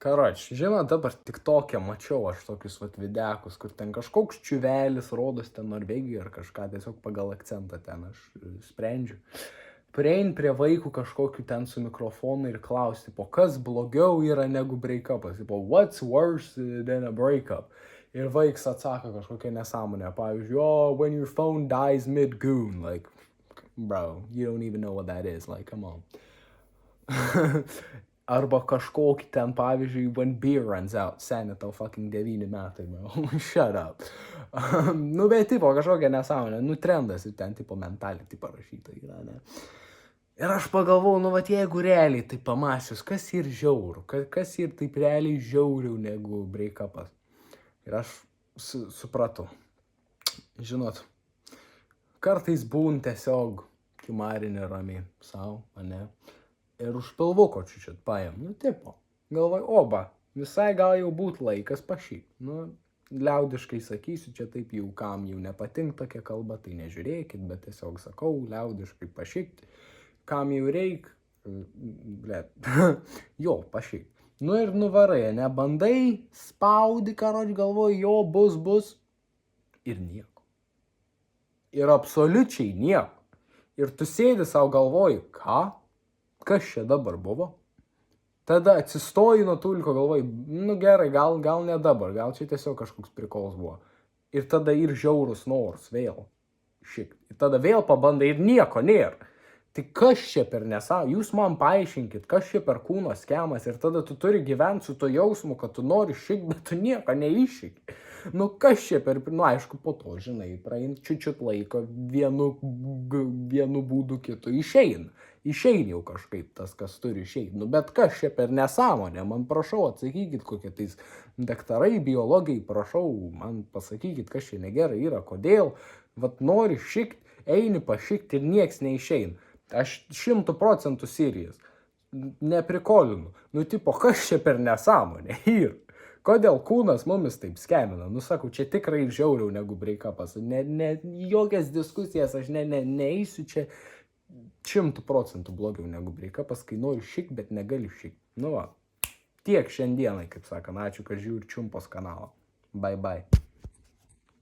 Karoč, žinot, dabar tik tokia mačiau aš tokius videkus, kur ten kažkoks čiuvelis rodos ten Norvegijoje ar kažką, tiesiog pagal akcentą ten aš sprendžiu. Priein prie vaikų kažkokiu ten su mikrofonu ir klausti, po kas blogiau yra negu break-upas, po what's worse than a break-up. Ir vaiks atsako kažkokią nesąmonę, pavyzdžiui, oh, when your phone dies mid-goon, like, bro, you don't even know what that is, like, come on. Arba kažkokį ten, pavyzdžiui, when beer runs out, seni tau fucking 9 metai, bro, shut up. Nu, bet tipo kažkokia nesąmonė, nu, trendas ir ten tipo mentality parašyta yra, ne. Ir aš pagalvojau, nu, vat jeigu realiai tai pamąsčius, kas ir žiauru, kas ir taip realiai žiauriau negu break-upas. Ir aš supratau, žinot, kartais būn tiesiog kimarinė ramiai savo, ane. Ir už pilvuko čiučiut paėm, nu, tipo, galvoj, oba, visai gal jau būt laikas pašyk. Nu, liaudiškai sakysiu, čia taip jau kam jau nepatink tokia kalba, tai nežiūrėkit, bet tiesiog sakau, liaudiškai pašyk. Kam jau reik, blėt, jo, pašyk. Nu ir nuvarai, nebandai, spaudi, karoč, galvoj, jo, bus, ir nieko. Ir absoliučiai nieko. Ir tu sėdi savo galvoji, ką? Kas čia dabar buvo? Tada atsistoji nuo tulko, galvoji, nu gerai, gal ne dabar, gal čia tiesiog kažkoks prikolas buvo. Ir tada ir žiaurus nors vėl. Šik. Ir tada vėl pabandai ir nieko nėra. Tai kas čia per nesąmonė? Jūs man paaiškinkit, kas čia per kūno skemas. Ir tada tu turi gyventi su to jausmu, kad tu nori šik, bet tu nieko neiššik. Nu kas čia per, nu aišku, po to, žinai, praeint čiučiut laiko, vienu būdu kitu išeina. Išeina jau kažkaip tas, kas turi išeiti. Nu bet kas čia per nesąmonė? Man prašau, atsakykit kokie tais daktarai, biologai, prašau, man pasakykit, kas čia negerai yra, kodėl. Vat nori šikt, eini pašikt ir nieks neišeina. Aš 100% serijas. Neprikolinu. Nu tipo, kas čia per nesąmonė? Ir kodėl kūnas mumis taip skemina? Nu sakau, čia tikrai žiauriau negu break-upas. Jokias diskusijas aš neįsiu čia 100% blogiau negu break-upas, kai nori šik, bet negali šik. Nu va, tiek šiandienai, kaip sakant, ačiū, kad žiūri Čiumpos kanalą. Bye bye.